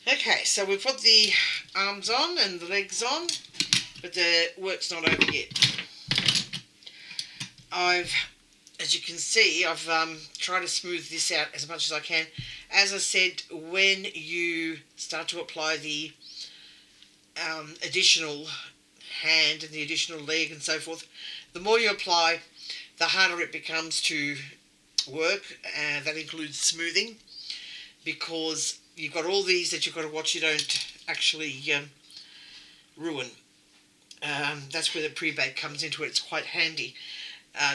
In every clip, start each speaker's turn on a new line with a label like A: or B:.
A: Okay, so we've put the arms on and the legs on, but the work's not over yet. As you can see, I've tried to smooth this out as much as I can. As I said, when you start to apply the additional hand and the additional leg and so forth, the more you apply, the harder it becomes to work, and that includes smoothing, because you've got all these that you've got to watch you don't actually ruin. That's where the pre-bake comes into it. It's quite handy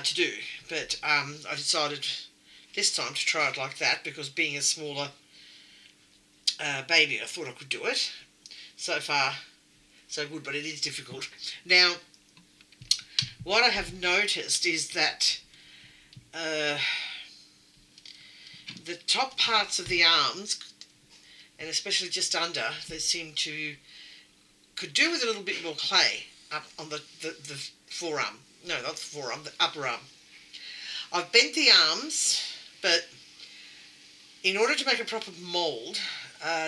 A: to do, but I decided this time to try it like that, because being a smaller baby, I thought I could do it. So far so good, but it is difficult. Now, what I have noticed is that the top parts of the arms, and especially just under, they seem to could do with a little bit more clay up on the forearm. No, not the forearm, the upper arm. I've bent the arms, but in order to make a proper mould,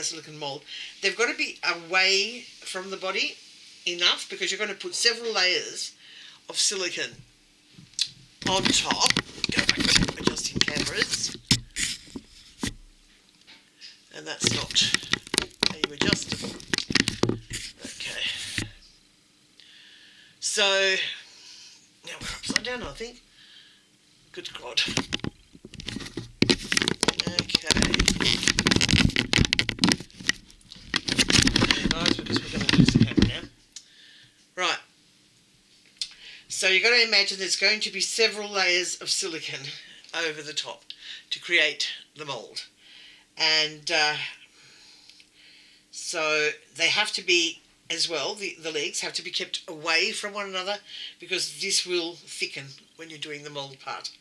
A: silicone mould, they've got to be away from the body enough, because you're going to put several layers of silicone on top. Go back to adjusting cameras. And that's not how you adjust them. Okay. So, now we're upside down, I think. Good God. Okay. Guys, because we're going to lose the camera now. Right. So you've got to imagine there's going to be several layers of silicone over the top to create the mould. And so they have to be, as well, the legs have to be kept away from one another, because this will thicken when you're doing the mould part.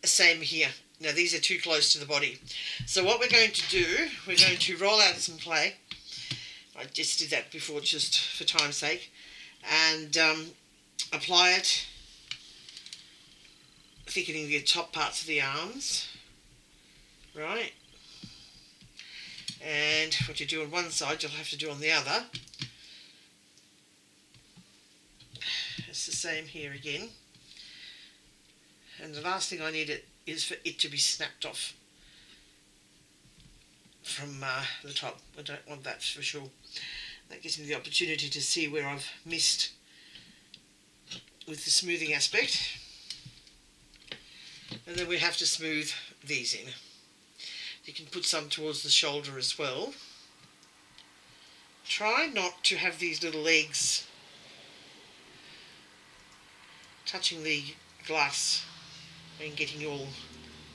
A: Same here. Now these are too close to the body. So what we're going to do, we're going to roll out some clay. I just did that before just for time's sake. And apply it, thickening the top parts of the arms. Right. And what you do on one side, you'll have to do on the other. It's the same here again. And the last thing I need is for it to be snapped off from the top. I don't want that for sure. That gives me the opportunity to see where I've missed with the smoothing aspect. And then we have to smooth these in. You can put some towards the shoulder as well. Try not to have these little legs touching the glass and getting all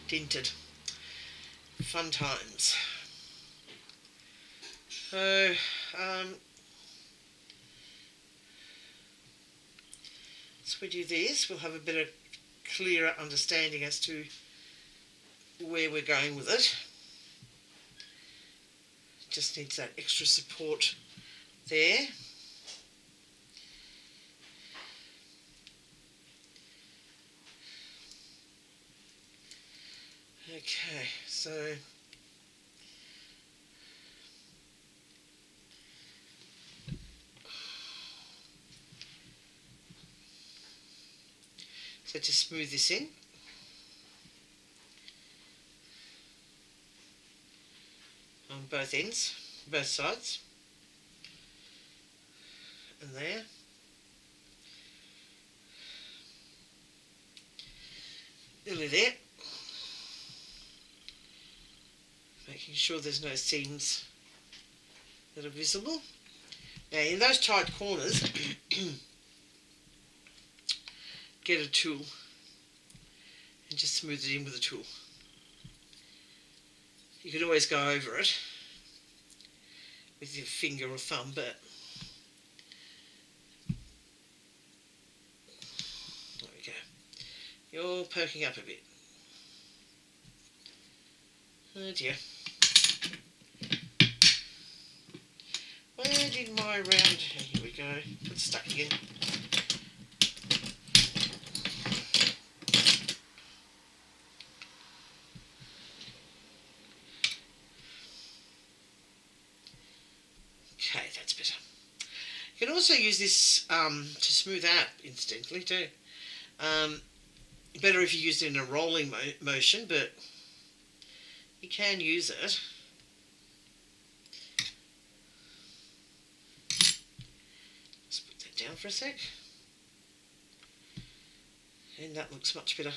A: dinted. Fun times. So, as we do this, we'll have a bit of clearer understanding as to where we're going with it. Just needs that extra support there. Okay, so to smooth this in. On both ends, both sides, and there. Nearly there. Making sure there's no seams that are visible. Now in those tight corners, get a tool and just smooth it in with a tool. You could always go over it with your finger or thumb, but there we go. You're poking up a bit. Oh dear. Where did my round... Here we go. It's stuck again. Okay, that's better. You can also use this to smooth out, incidentally, too. Better if you use it in a rolling motion, but you can use it. Let's put that down for a sec. And that looks much better.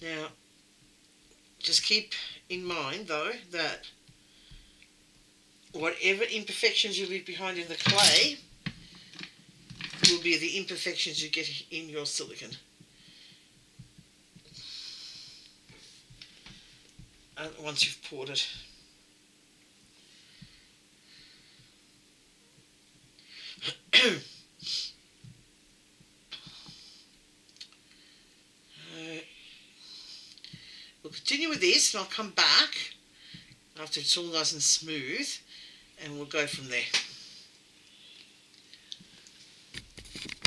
A: Now, just keep in mind, though, that whatever imperfections you leave behind in the clay will be the imperfections you get in your silicone. Once you've poured it. We'll continue with this, and I'll come back after it's all nice and smooth, and we'll go from there.